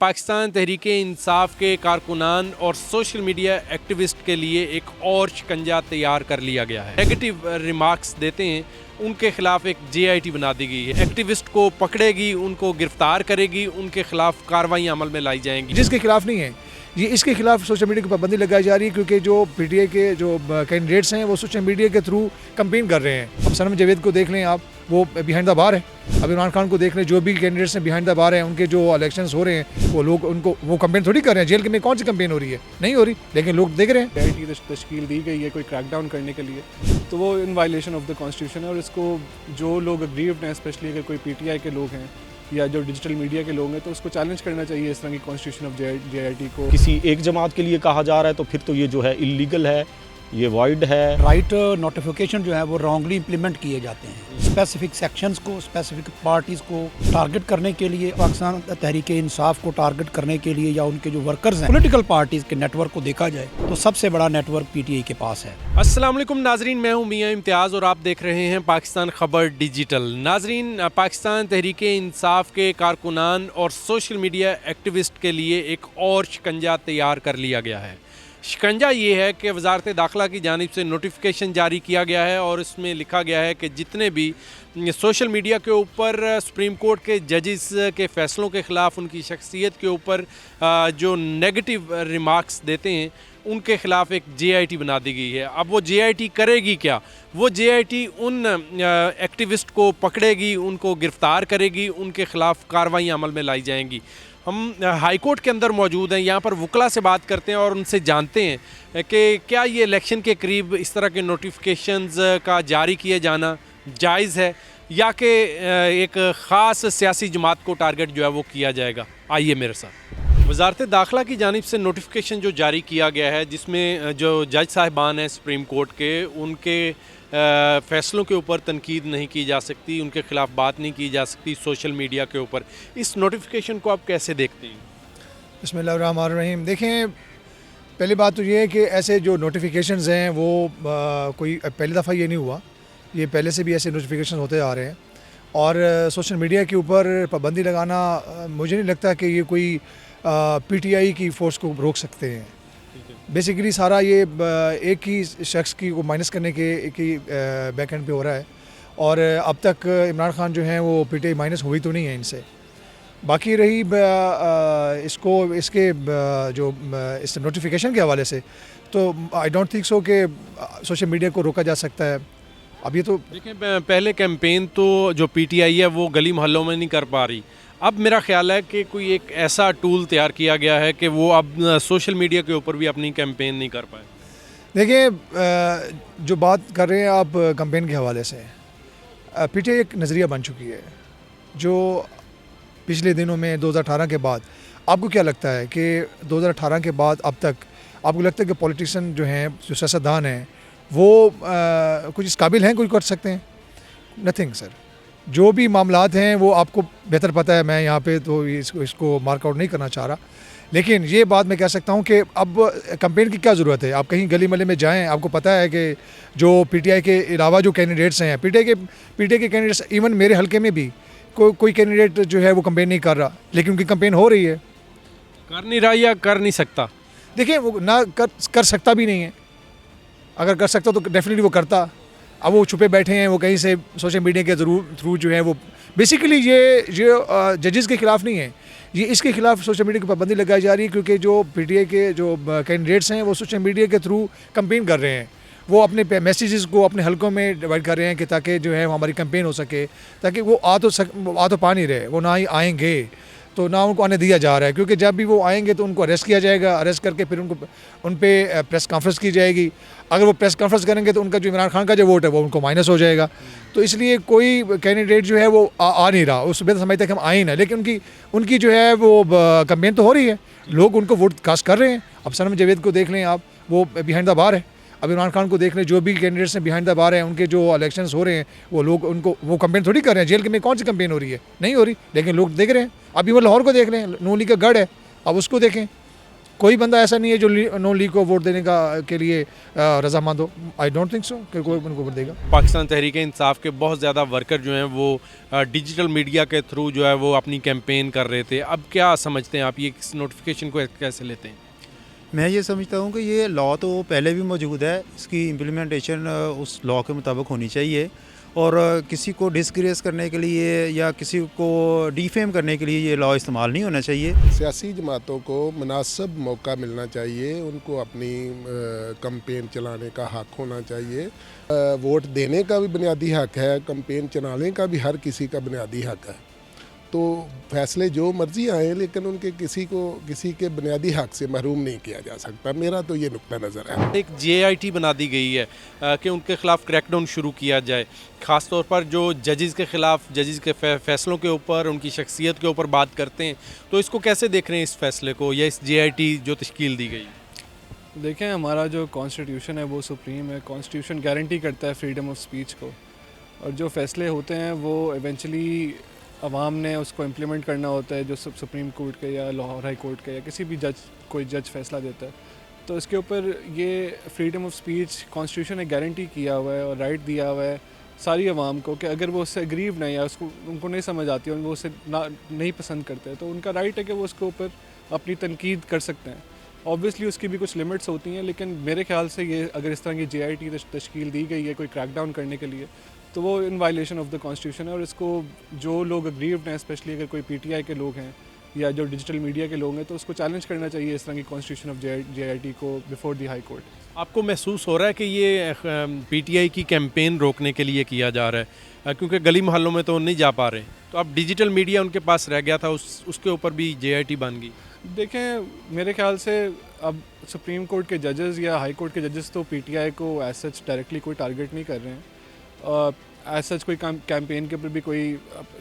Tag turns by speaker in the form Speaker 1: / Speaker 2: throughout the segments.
Speaker 1: पाकिस्तान तहरीक-ए-इंसाफ के कारकुनान और social media activist के लिए एक और शिकंजा तैयार कर लिया गया है। नेगेटिव रिमार्क्स देते हैं उनके खिलाफ एक JIT बना दी गई है। एक्टिविस्ट को पकड़ेगी, उनको गिरफ्तार करेगी, उनके खिलाफ कार्रवाई अमल में लाई जाएंगी।
Speaker 2: जिसके खिलाफ नहीं है ये, इसके खिलाफ सोशल मीडिया की पाबंदी लगाई जा रही है, क्योंकि जो PTI के जो कैंडिडेट्स हैं वो सोशल मीडिया के थ्रू कंपेन कर रहे हैं। अब सनम जावेद को देख लें आप, वो बिहाइंड द बार है। अब इमरान खान को देख लें, जो भी कैंडिडेट्स हैं बिहाइंड द बार हैं। उनके जो इलेक्शंस हो रहे हैं वो लोग उनको वो कंपेन थोड़ी कर रहे हैं। जेल में कौन सी कंपेन हो रही है? नहीं हो रही, लेकिन लोग देख रहे हैं।
Speaker 3: JIT तश्कील दी गई है कोई क्रैकडाउन करने के लिए, तो वो in violation of the constitution है। और इसको जो लोग अग्रीव्ड हैं, स्पेशली अगर कोई PTI के लोग हैं या जो डिजिटल मीडिया के लोग हैं, तो उसको चैलेंज करना चाहिए इस तरह की कॉन्स्टिट्यूशन ऑफ JIT को।
Speaker 4: किसी एक जमात के लिए कहा जा रहा है तो फिर तो ये जो है इलीगल है, ये वॉइड है।
Speaker 5: राइट नोटिफिकेशन जो है वो रॉन्गली इम्प्लीमेंट किए जाते हैं। स्पेसिफिक सेक्शंस को, स्पेसिफिक पार्टीज़ को टारगेट करने के लिए, पाकिस्तान तहरीक इंसाफ को टारगेट करने के लिए, या उनके जो वर्कर्स हैं पॉलिटिकल पार्टीज़ के नेटवर्क को देखा जाए तो सबसे बड़ा नेटवर्क PTI के पास है।
Speaker 1: अस्सलाम वालेकुम नाजरीन, मैं हूं मियां इम्तियाज़ और आप देख रहे हैं पाकिस्तान खबर डिजिटल। नाजरीन, पाकिस्तान तहरीक इंसाफ के कारकुनान और सोशल मीडिया एक्टिविस्ट के लिए एक और शिकंजा तैयार कर लिया गया है। शिकंजा ये है कि वजारत दाखिला की जानिब से नोटिफिकेशन जारी किया गया है और इसमें लिखा गया है कि जितने भी सोशल मीडिया के ऊपर सुप्रीम कोर्ट के जजेस के फ़ैसलों के ख़िलाफ़, उनकी शख्सियत के ऊपर जो नेगेटिव रिमार्क्स देते हैं, उनके ख़िलाफ़ एक JIT बना दी गई है। अब वो JIT करेगी क्या? वो JIT उन एक्टिविस्ट को पकड़ेगी, उनको गिरफ़्तार करेगी, उनके ख़िलाफ़ कार्रवाई अमल में लाई जाएंगी। हम हाई कोर्ट के अंदर मौजूद हैं, यहाँ पर वकला से बात करते हैं और उनसे जानते हैं कि क्या ये इलेक्शन के करीब इस तरह के नोटिफिकेशंस का जारी किया जाना जायज़ है, या कि एक ख़ास सियासी जमात को टारगेट जो है वो किया जाएगा। आइए मेरे साथ। वजारत दाखिला की जानिब से नोटिफिकेशन जो जारी किया गया है, जिसमें जो जज साहिबान हैं सुप्रीम कोर्ट के, उनके फ़ैसलों के ऊपर तनकीद नहीं की जा सकती, उनके ख़िलाफ़ बात नहीं की जा सकती सोशल मीडिया के ऊपर। इस नोटिफिकेशन को आप कैसे देखते हैं?
Speaker 2: बिस्मिल्लाहिर्रहमानिर्रहीम। देखें, पहली बात तो ये है कि ऐसे जो नोटिफिकेशंस हैं वो कोई पहली दफ़ा ये नहीं हुआ, ये पहले से भी ऐसे नोटिफिकेशन होते आ रहे हैं। और सोशल मीडिया के ऊपर पाबंदी लगाना मुझे नहीं लगता कि ये कोई PTI की फ़ोर्स को रोक सकते हैं। बेसिकली सारा ये एक ही शख्स की को माइनस करने के एक ही बैक एंड पे हो रहा है। और अब तक इमरान खान जो हैं वो PTI माइनस हुई तो नहीं है इनसे। बाकी रही इसके जो इस नोटिफिकेशन के हवाले से, तो आई डोंट थिंक सो कि सोशल मीडिया को रोका जा सकता है। अब ये तो
Speaker 1: देखें, पहले कैंपेन तो जो PTI है वो गली मोहल्लों में नहीं कर पा रही। अब मेरा ख्याल है कि कोई एक ऐसा टूल तैयार किया गया है कि वो अब सोशल मीडिया के ऊपर भी अपनी कैंपेन नहीं कर पाए।
Speaker 2: देखिए, जो बात कर रहे हैं आप कैंपेन के हवाले से, PTI एक नज़रिया बन चुकी है। जो पिछले दिनों में 2018 के बाद, आपको क्या लगता है कि 2018 के बाद अब तक आपको लगता है कि पॉलिटिशियन जो हैं, जो सियासतदान हैं, वो कुछ इस काबिल हैं, कुछ कर सकते हैं? Nothing sir. जो भी मामलात हैं वो आपको बेहतर पता है। मैं यहाँ पे तो इसको मार्कआउट नहीं करना चाह रहा, लेकिन ये बात मैं कह सकता हूँ कि अब कैंपेन की क्या ज़रूरत है। आप कहीं गली महल्ले में जाएं, आपको पता है कि जो PTI के अलावा जो कैंडिडेट्स हैं, PTI के कैंडिडेट्स, इवन मेरे हल्के में भी कोई कैंडिडेट जो है वो कैंपेन नहीं कर रहा, लेकिन उनकी कैंपेन हो रही है।
Speaker 1: कर नहीं रहा या कर नहीं सकता?
Speaker 2: देखिए, वो ना कर सकता भी नहीं है। अगर कर सकता तो डेफिनेटली वो करता। अब वो छुपे बैठे हैं, वो कहीं से सोशल मीडिया के थ्रू जो है वो बेसिकली ये जजेस के ख़िलाफ़ नहीं है, ये इसके खिलाफ सोशल मीडिया की पाबंदी लगाई जा रही है, क्योंकि जो PTI के जो कैंडिडेट्स हैं वो सोशल मीडिया के थ्रू कंपेन कर रहे हैं। वो अपने मैसेजेस को अपने हलकों में डिवाइड कर रहे हैं कि ताकि जो है हमारी कैंपेन हो सके, ताकि वो आ तो पा नहीं रहे, वो ना ही आएंगे, तो ना उनको आने दिया जा रहा है। क्योंकि जब भी वो आएंगे तो उनको अरेस्ट किया जाएगा, अरेस्ट करके फिर उन पे प्रेस कॉन्फ्रेंस की जाएगी। अगर वो प्रेस कॉन्फ्रेंस करेंगे तो उनका जो इमरान खान का जो वोट है वो उनको माइनस हो जाएगा। तो इसलिए कोई कैंडिडेट जो है वो आ नहीं रहा, उस बेहतर समय तक हम आए ना, लेकिन उनकी जो है वो कैंपेन तो हो रही है, लोग उनको वोट कास्ट कर रहे हैं। अब सनम जावेद को देख लें आप, वो बिहाइंड द बार है। अब इमरान खान को देख लें, जो भी कैंडिडेट्स हैं बिहाइंड द बार हैं, उनके जो इलेक्शंस हो रहे हैं वो लोग उनको वो कंपेन थोड़ी कर रहे हैं। जेल में कौन सी कंपेन हो रही है? नहीं हो रही, लेकिन लोग देख रहे हैं। अब इवन लाहौर को देख लें, नून लीग का गढ़ है, अब उसको देखें, कोई बंदा ऐसा नहीं है जो नो लीग को वोट देने का के लिए रजामंद हो। आई डोंट थिंक सो कि कोई उनको वोट देगा।
Speaker 1: पाकिस्तान तहरीक इंसाफ के बहुत ज़्यादा वर्कर जो हैं वो डिजिटल मीडिया के थ्रू जो है वो अपनी कैंपेन कर रहे थे। अब क्या समझते हैं आप, ये इस नोटिफिकेशन को कैसे लेते हैं?
Speaker 6: मैं ये समझता हूँ कि ये लॉ तो पहले भी मौजूद है, इसकी इम्प्लीमेंटेशन उस लॉ के मुताबिक होनी चाहिए और किसी को डिस्ग्रेस करने के लिए या किसी को डिफेम करने के लिए ये लॉ इस्तेमाल नहीं होना चाहिए।
Speaker 7: सियासी जमातों को मुनासिब मौका मिलना चाहिए, उनको अपनी कैंपेन चलाने का हक़ होना चाहिए। वोट देने का भी बुनियादी हक़ है, कैंपेन चलाने का भी हर किसी का बुनियादी हक़ है। तो फैसले जो मर्जी आए लेकिन उनके किसी के बुनियादी हक़ से महरूम नहीं किया जा सकता। मेरा तो ये नुक्ता नज़र है।
Speaker 1: एक JIT बना दी गई है कि उनके ख़िलाफ़ क्रैकडाउन शुरू किया जाए, ख़ास तौर पर जो जजेस के ख़िलाफ़, जजेस के फ़ैसलों के ऊपर, उनकी शख्सियत के ऊपर बात करते हैं। तो इसको कैसे देख रहे हैं इस फ़ैसले को या इस JIT जो तश्कील दी गई?
Speaker 3: देखें, हमारा जो कॉन्स्टिट्यूशन है वो सुप्रीम है। कॉन्स्टिट्यूशन गारंटी करता है फ्रीडम ऑफ स्पीच को, और जो फ़ैसले होते हैं वो इवेंचुअली अवाम ने उसको इम्प्लीमेंट करना होता है। जो सुप्रीम कोर्ट के या लाहौर हाई कोर्ट के या किसी भी कोई जज फैसला देता है, तो इसके ऊपर ये फ्रीडम ऑफ स्पीच कॉन्स्टिट्यूशन ने गारंटी किया हुआ है और राइट दिया हुआ है सारी अवाम को कि अगर वो उससे अग्रीव नहीं, या उसको उनको नहीं समझ आती और वो उसे नहीं पसंद करते, तो उनका राइट है कि वो उसके ऊपर अपनी तनकीद कर सकते हैं। ऑब्वियसली उसकी भी कुछ लिमिट्स होती हैं, लेकिन मेरे ख्याल से ये अगर इस तरह की JIT तश्कील दी गई है कोई क्रैकडाउन करने के लिए, तो वो in violation of the constitution है। और इसको जो लोग अग्रीव्ड हैं, स्पेशली अगर कोई PTI के लोग हैं या जो डिजिटल मीडिया के लोग हैं, तो उसको चैलेंज करना चाहिए इस तरह की कॉन्स्टिट्यूशन ऑफ JIT को बिफोर द हाई कोर्ट।
Speaker 1: आपको महसूस हो रहा है कि ये PTI की कैंपेन रोकने के लिए किया जा रहा है, क्योंकि गली मोहल्लों में तो नहीं जा पा रहे, तो अब डिजिटल मीडिया उनके पास रह गया था, उसके ऊपर भी JIT बन गई?
Speaker 3: देखें, मेरे ख्याल से अब सुप्रीम कोर्ट के जजेस या हाई कोर्ट के जजेस तो PTI को एज सच डायरेक्टली कोई टारगेट नहीं कर रहे हैं। एज सच कोई कैंपेन के ऊपर भी कोई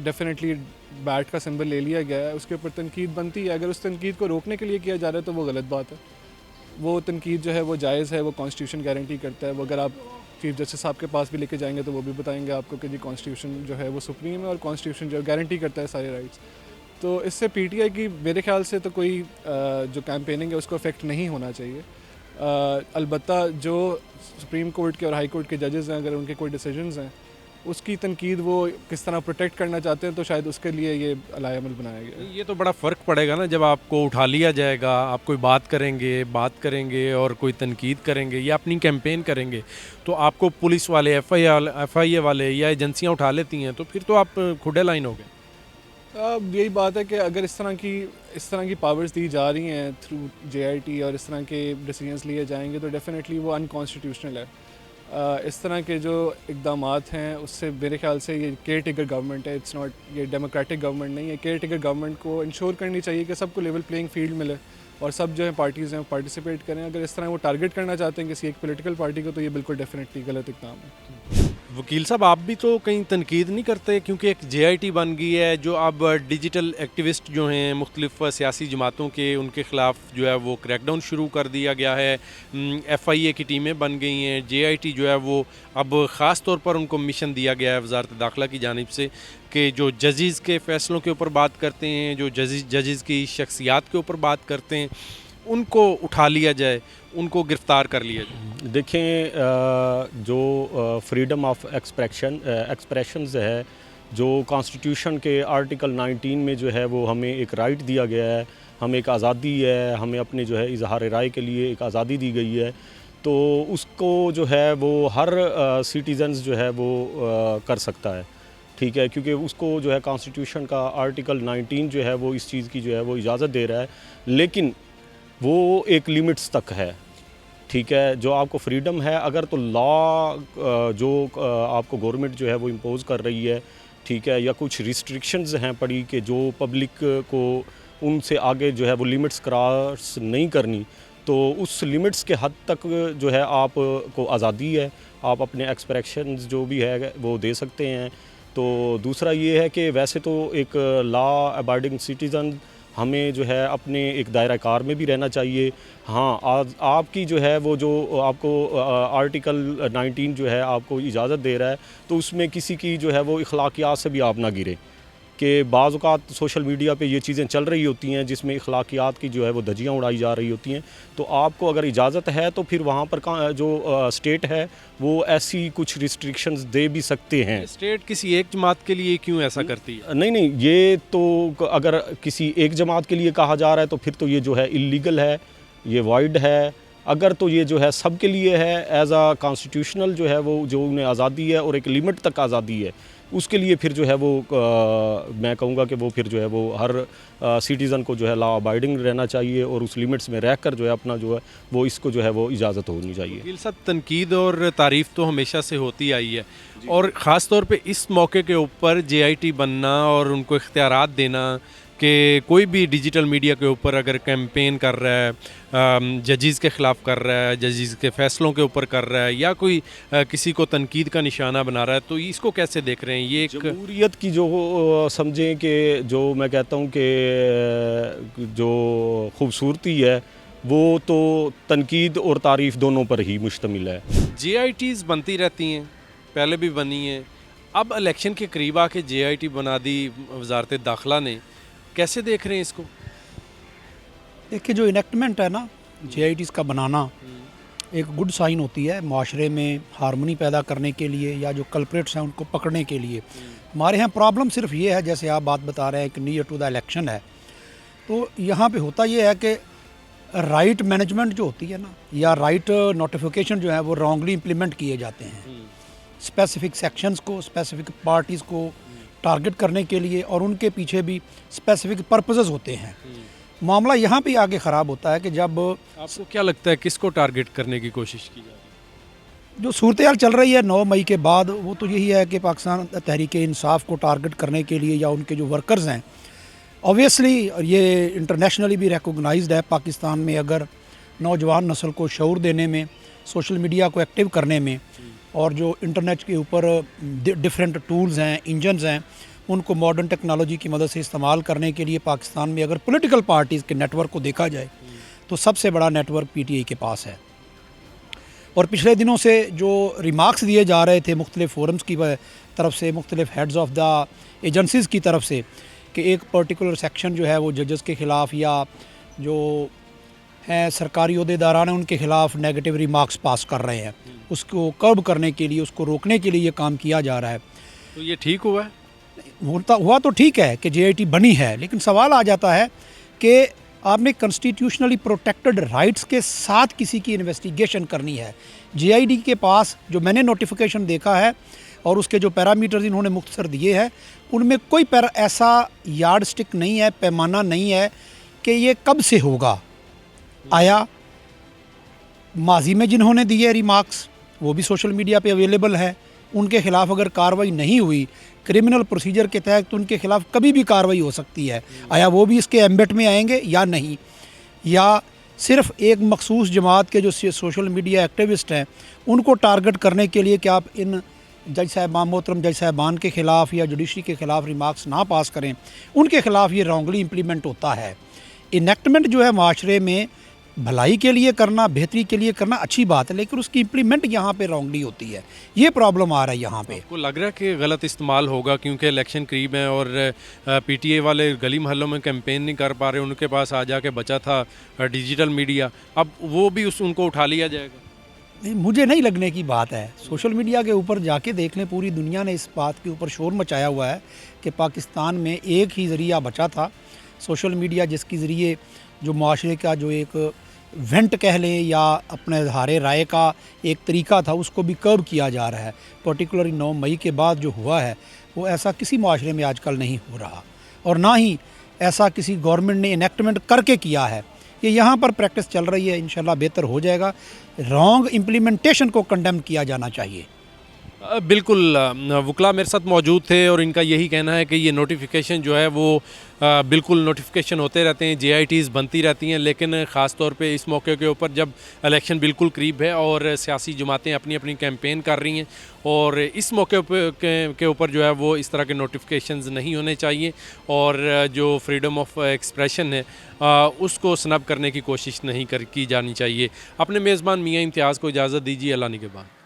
Speaker 3: डेफिनेटली बैट का सिंबल ले लिया गया है, उसके ऊपर तनकीद बनती है। अगर उस तनकीद को रोकने के लिए किया जा रहा है तो वो गलत बात है। वो तनकीद जो है वो जायज़ है, वो कॉन्स्टिट्यूशन गारंटी करता है। वो अगर आप चीफ जस्टिस साहब के पास भी लेके जाएंगे तो वो भी बताएंगे आपको कि जी कॉन्स्टिट्यूशन जो है वो सुप्रीम है और कॉन्स्टिट्यूशन जो गारंटी करता है सारे राइट्स। तो इससे PTI की मेरे ख्याल से तो कोई जो कैंपेनिंग है उसको इफेक्ट नहीं होना चाहिए। अलबत्ता जो सुप्रीम कोर्ट के और हाई कोर्ट के जजेस हैं, अगर उनके कोई डिसीजंस हैं, उसकी तनकीद वो किस तरह प्रोटेक्ट करना चाहते हैं, तो शायद उसके लिए ये अलायमल बनाया गया।
Speaker 1: ये तो बड़ा फ़र्क पड़ेगा ना, जब आपको उठा लिया जाएगा, आप कोई बात करेंगे और कोई तनकीद करेंगे या अपनी कैंपेन करेंगे, तो आपको पुलिस वाले FIA वाले या एजेंसियाँ उठा लेती हैं, तो फिर तो आप खुडे लाइन हो गए।
Speaker 3: अब यही बात है कि अगर इस तरह की पावर्स दी जा रही हैं थ्रू JIT और इस तरह के डिसीजंस लिए जाएंगे, तो डेफिनेटली वो अनकॉन्स्टिट्यूशनल है। इस तरह के जो इक़दामात हैं उससे मेरे ख्याल से ये केयर टेकर गवर्नमेंट है, इट्स नॉट, ये डेमोक्रेटिक गवर्नमेंट नहीं है। केयर टेकर गवर्नमेंट को इंश्योर करनी चाहिए कि सबको लेवल प्लेइंग फील्ड मिले और सब जो है पार्टीज़ हैं पार्टिसिपेट करें। अगर इस तरह वो टारगेट करना चाहते हैं किसी एक पॉलिटिकल पार्टी को, तो ये बिल्कुल डेफिनेटली गलत इक़दाम है।
Speaker 1: वकील साहब, आप भी तो कहीं तनकीद नहीं करते, क्योंकि एक JIT बन गई है जो अब डिजिटल एक्टिविस्ट जो हैं मुख्तलिफ सियासी जमातों के, उनके ख़िलाफ़ जो है वो क्रैकडाउन शुरू कर दिया गया है। FIA की टीमें बन गई हैं। JIT जो है वो अब ख़ास तौर पर उनको मिशन दिया गया है वज़ारत दाखिला की जानिब से कि जो जजेस के फ़ैसलों के ऊपर बात करते हैं, जो जजेस की शख्सियात के ऊपर बात करते हैं, उनको उठा लिया जाए, उनको गिरफ़्तार कर लिया जाए।
Speaker 4: देखें, जो फ्रीडम ऑफ एक्सप्रेशंस है, जो कॉन्स्टिट्यूशन के आर्टिकल 19 में जो है वो हमें एक राइट दिया गया है, हमें एक आज़ादी है, हमें अपने जो है इजहार राय के लिए एक आज़ादी दी गई है, तो उसको जो है वो हर सिटीज़न्स जो है वो कर सकता है, ठीक है, क्योंकि उसको जो है कॉन्स्टिट्यूशन का आर्टिकल 19 जो है वो इस चीज़ की जो है वो इजाज़त दे रहा है, लेकिन वो एक लिमिट्स तक है, ठीक है। जो आपको फ्रीडम है, अगर तो लॉ जो आपको गवर्नमेंट जो है वो इम्पोज़ कर रही है, ठीक है, या कुछ रिस्ट्रिक्शंस हैं पड़ी कि जो पब्लिक को उनसे आगे जो है वो लिमिट्स क्रॉस नहीं करनी, तो उस लिमिट्स के हद तक जो है आपको आज़ादी है, आप अपने एक्सप्रेशंस जो भी है वो दे सकते हैं। तो दूसरा ये है कि वैसे तो एक लॉ अबाइडिंग सिटीज़न हमें जो है अपने एक दायरा कार में भी रहना चाहिए। हाँ, आज आपकी जो है वो जो आपको आर्टिकल 19 जो है आपको इजाज़त दे रहा है, तो उसमें किसी की जो है वो इखलाकियात से भी आप ना गिरे, कि बाज़ औक़ात सोशल मीडिया पे ये चीज़ें चल रही होती हैं जिसमें अखलाकियात की जो है वो धज्जियाँ उड़ाई जा रही होती हैं। तो आपको अगर इजाज़त है तो फिर वहाँ पर जो स्टेट है वो ऐसी कुछ रिस्ट्रिक्शंस दे भी सकते हैं।
Speaker 1: स्टेट किसी एक जमात के लिए क्यों ऐसा करती है?
Speaker 4: नहीं, ये तो अगर किसी एक जमात के लिए कहा जा रहा है तो फिर तो ये जो है इल्लीगल है, ये वाइड है। अगर तो ये जो है सब के लिए है, एज आ कॉन्स्टिट्यूशनल जो है वो जो उन्हें आज़ादी है और एक लिमिट तक आज़ादी है, उसके लिए फिर जो है वो मैं कहूँगा कि वो फिर जो है वो हर सिटीज़न को जो है लॉ अबाइडिंग रहना चाहिए और उस लिमिट्स में रह कर जो है अपना जो है वो इसको जो है वो इजाज़त होनी चाहिए।
Speaker 1: वकील साहब, तनकीद और तारीफ़ तो हमेशा से होती आई है और ख़ास तौर पे इस मौके के ऊपर JIT बनना और उनको इख्तियारात देना कि कोई भी डिजिटल मीडिया के ऊपर अगर कैंपेन कर रहा है, जजेस के ख़िलाफ़ कर रहा है, जजेस के फ़ैसलों के ऊपर कर रहा है या कोई किसी को तनकीद का निशाना बना रहा है, तो इसको कैसे देख रहे हैं? ये एक
Speaker 4: जमहूरियत की जो समझें कि जो मैं कहता हूँ कि जो खूबसूरती है वो तो तनकीद और तारीफ़ दोनों पर ही मुश्तमिल है।
Speaker 1: JITs बनती रहती हैं, पहले भी बनी हैं, अब इलेक्शन के करीब आके JIT बना दी वज़ारत दाखिला ने, कैसे देख रहे हैं इसको?
Speaker 5: देखिए, जो इनेक्टमेंट है ना JITs का बनाना एक गुड साइन होती है माशरे में हारमोनी पैदा करने के लिए या जो कल्प्रेट्स हैं उनको पकड़ने के लिए। हमारे यहाँ प्रॉब्लम सिर्फ ये है, जैसे आप बात बता रहे हैं कि नियर टू द इलेक्शन है, तो यहाँ पे होता ये है कि राइट मैनेजमेंट जो होती है ना या राइट नोटिफिकेशन जो है वो रॉन्गली इम्प्लीमेंट किए जाते हैं स्पेसिफिक सेक्शंस को, स्पेसिफिक पार्टीज़ को टारगेट करने के लिए, और उनके पीछे भी स्पेसिफिक पर्पसेस होते हैं। मामला यहाँ पे आगे ख़राब होता है कि जब
Speaker 1: आपको क्या लगता है किसको टारगेट करने की कोशिश की जा रही है?
Speaker 5: जो सूरत चल रही है 9 मई के बाद, वो तो यही है कि पाकिस्तान तहरीक इंसाफ को टारगेट करने के लिए या उनके जो वर्कर्स हैं, ऑब्वियसली ये इंटरनेशनली भी रिकॉग्नाइज्ड है। पाकिस्तान में अगर नौजवान नस्ल को शऊर देने में, सोशल मीडिया को एक्टिव करने में और जो इंटरनेट के ऊपर डिफरेंट टूल्स हैं, इंजन्स हैं, उनको मॉडर्न टेक्नोलॉजी की मदद से इस्तेमाल करने के लिए पाकिस्तान में अगर पॉलिटिकल पार्टीज़ के नेटवर्क को देखा जाए तो सबसे बड़ा नेटवर्क PTI के पास है। और पिछले दिनों से जो रिमार्क्स दिए जा रहे थे मुख्तलिफ फोरम्स की तरफ से, मुख्तलिफ हेड्स ऑफ द एजेंसीज़ की तरफ से, कि एक पर्टिकुलर सेक्शन जो है वो जजेस के ख़िलाफ़ या जो हैं सरकारी अहदेदारान हैं उनके ख़िलाफ़ नेगेटिव रिमार्क्स पास कर रहे हैं, उसको कर्ब करने के लिए, उसको रोकने के लिए ये काम किया जा रहा है।
Speaker 1: तो ये ठीक हुआ है?
Speaker 5: हुआ तो ठीक है कि JIT बनी है, लेकिन सवाल आ जाता है कि आपने कॉन्स्टिट्यूशनली प्रोटेक्टेड राइट्स के साथ किसी की इन्वेस्टिगेशन करनी है। JIT के पास जो मैंने नोटिफिकेशन देखा है और उसके जो पैरामीटर्स इन्होंने मुख्तसर दिए हैं, उनमें कोई ऐसा यार्ड स्टिक नहीं है, पैमाना नहीं है कि ये कब से होगा। आया माजी में जिन्होंने दिए रिमार्क्स वो भी सोशल मीडिया पे अवेलेबल है, उनके ख़िलाफ़ अगर कार्रवाई नहीं हुई क्रिमिनल प्रोसीजर के तहत तो उनके ख़िलाफ़ कभी भी कार्रवाई हो सकती है। आया वो भी इसके एम्बेट में आएंगे या नहीं, या सिर्फ एक मखसूस जमात के जो सोशल मीडिया एक्टिविस्ट हैं उनको टारगेट करने के लिए कि आप इन जज साहबान, मोहतरम जज साहबान के ख़िलाफ़ या जुडिशरी के ख़िलाफ़ रिमार्क्स ना पास करें, उनके ख़िलाफ़ ये रॉन्गली इम्प्लीमेंट होता है। इनेक्टमेंट जो है माशरे में भलाई के लिए करना, बेहतरी के लिए करना अच्छी बात है, लेकिन उसकी इम्प्लीमेंट यहाँ पे रॉन्गली होती है, ये प्रॉब्लम आ रहा है यहाँ पे।
Speaker 1: आपको लग रहा है कि गलत इस्तेमाल होगा क्योंकि इलेक्शन करीब है और PTI वाले गली मोहल्लों में कैंपेन नहीं कर पा रहे, उनके पास आ जाके बचा था डिजिटल मीडिया, अब वो भी उनको उठा लिया जाएगा?
Speaker 5: नहीं, मुझे नहीं लगने की बात है। सोशल मीडिया के ऊपर जाके देख लें, पूरी दुनिया ने इस बात के ऊपर शोर मचाया हुआ है कि पाकिस्तान में एक ही ज़रिया बचा था सोशल मीडिया, जिसके ज़रिए जो माशरे का जो एक वेंट कह लें या अपने इज़हारे राय का एक तरीका था उसको भी कर्ब किया जा रहा है। पर्टिकुलरली 9 मई के बाद जो हुआ है वो ऐसा किसी माशरे में आजकल नहीं हो रहा, और ना ही ऐसा किसी गवर्नमेंट ने इनेक्टमेंट करके किया है। ये यहाँ पर प्रैक्टिस चल रही है, इंशाल्लाह बेहतर हो जाएगा। रॉन्ग इम्प्लीमेंटेशन को कंडेम किया जाना चाहिए।
Speaker 1: बिल्कुल, वकला मेरे साथ मौजूद थे और इनका यही कहना है कि ये नोटिफिकेशन जो है वो बिल्कुल नोटिफिकेशन होते रहते हैं, JITs बनती रहती हैं, लेकिन ख़ास तौर पे इस मौके के ऊपर जब इलेक्शन बिल्कुल करीब है और सियासी जमातें अपनी अपनी कैंपेन कर रही हैं, और इस मौके के ऊपर जो है वो इस तरह के नोटिफिकेशंस नहीं होने चाहिए और जो फ्रीडम ऑफ एक्सप्रेशन है उसको स्नब करने की कोशिश नहीं की जानी चाहिए। अपने मेज़बान मियाँ इम्तियाज़ को इजाज़त दीजिए। अल्लाह निगहबान।